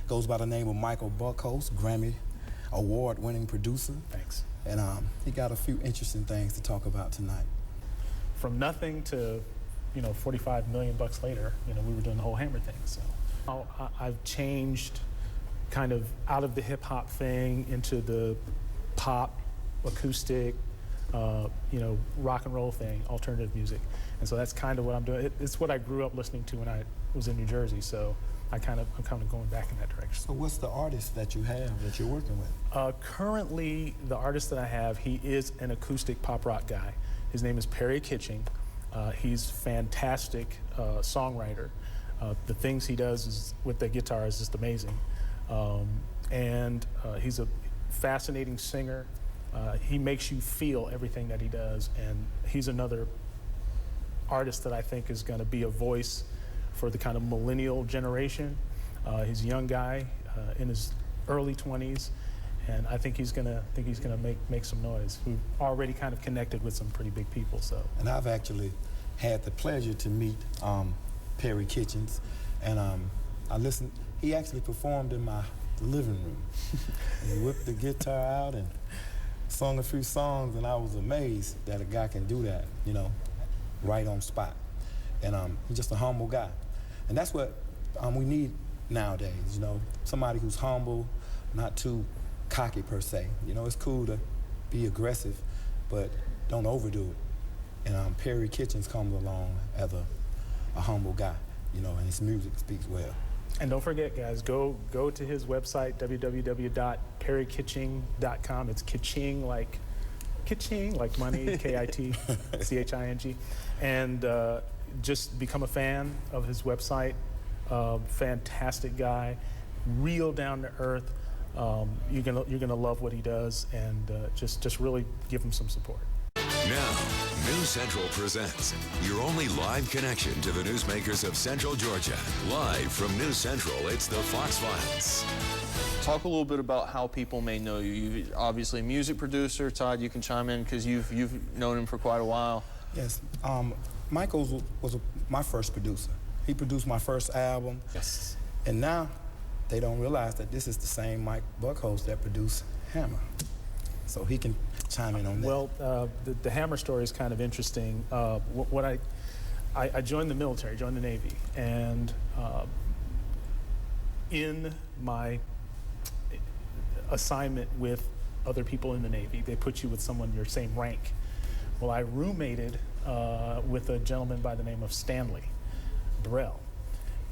goes by the name of Michael Buckholtz, Grammy award-winning producer. Thanks. And he got a few interesting things to talk about tonight. From nothing to, 45 million bucks later, we were doing the whole Hammer thing. So I've changed kind of out of the hip hop thing into the pop, acoustic, rock and roll thing, alternative music. And so that's kind of what I'm doing. It's what I grew up listening to when I was in New Jersey. So I'm kind of going back in that direction. So what's the artist that you have that you're working with? Currently, the artist that I have, he is an acoustic pop rock guy. His name is Perrie Kitching. He's fantastic songwriter. The things he does is, with the guitar is just amazing. And he's a fascinating singer. He makes you feel everything that he does, and he's another artist that I think is going to be a voice for the kind of millennial generation. He's a young guy in his early 20s, and I think he's gonna make some noise. We've already kind of connected with some pretty big people. So. And I've actually had the pleasure to meet Perrie Kitching, and I listened. He actually performed in my living room. He whipped the guitar out and sung a few songs, and I was amazed that a guy can do that, right on spot. And he's just a humble guy. And that's what we need nowadays, somebody who's humble, not too cocky per se. It's cool to be aggressive, but don't overdo it. And Perrie Kitching comes along as a humble guy, and his music speaks well. And don't forget, guys, go to his website, www.perriekitching.com. It's Kitching like money, K-I-T-C-H-I-N-G. And just become a fan of his website. Fantastic guy, real down to earth. You're gonna love what he does, and just really give him some support. Now, News Central presents your only live connection to the newsmakers of Central Georgia. Live from News Central, it's the Fox Files. Talk a little bit about how people may know you. You're obviously a music producer. Todd, you can chime in because you've known him for quite a while. Yes, Michael was my first producer. He produced my first album. Yes. And now they don't realize that this is the same Mike Buckholtz that produced Hammer. So he can chime in on that. Well, the Hammer story is kind of interesting. I joined the military, joined the Navy, and in my assignment with other people in the Navy, they put you with someone your same rank. Well, I roommated with a gentleman by the name of Stanley Burrell,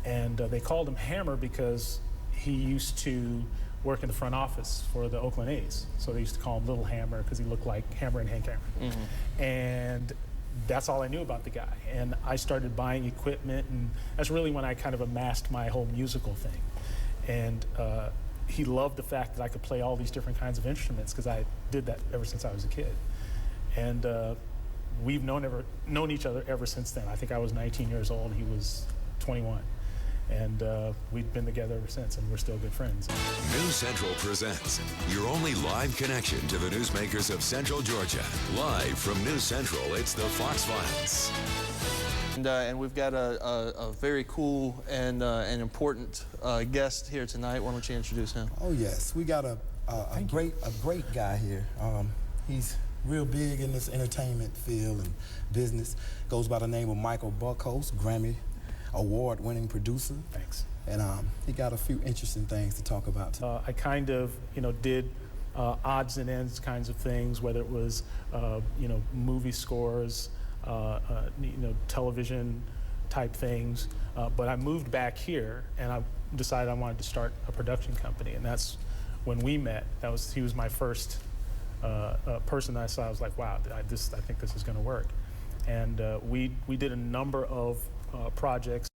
and they called him Hammer because he used to work in the front office for the Oakland A's. So they used to call him Little Hammer because he looked like Hammer and Hank Hammer. Mm-hmm. And that's all I knew about the guy. And I started buying equipment, and that's really when I kind of amassed my whole musical thing. And he loved the fact that I could play all these different kinds of instruments because I did that ever since I was a kid. And we've known each other ever since then. I think I was 19 years old, he was 21. And we've been together ever since, and we're still good friends. News Central presents your only live connection to the newsmakers of Central Georgia. Live from News Central, it's the Fox Files. And we've got a very cool and an important guest here tonight. Why don't you introduce him? Oh yes, we got a great guy here. He's real big in this entertainment field and business. Goes by the name of Michael Buckholtz, Grammy award-winning producer. Thanks. And he got a few interesting things to talk about tonight. I kind of, did odds and ends kinds of things, whether it was, movie scores, television type things. But I moved back here, and I decided I wanted to start a production company, and that's when we met. He was my first person that I saw. I was like, wow, I think this is going to work. And we did a number of projects.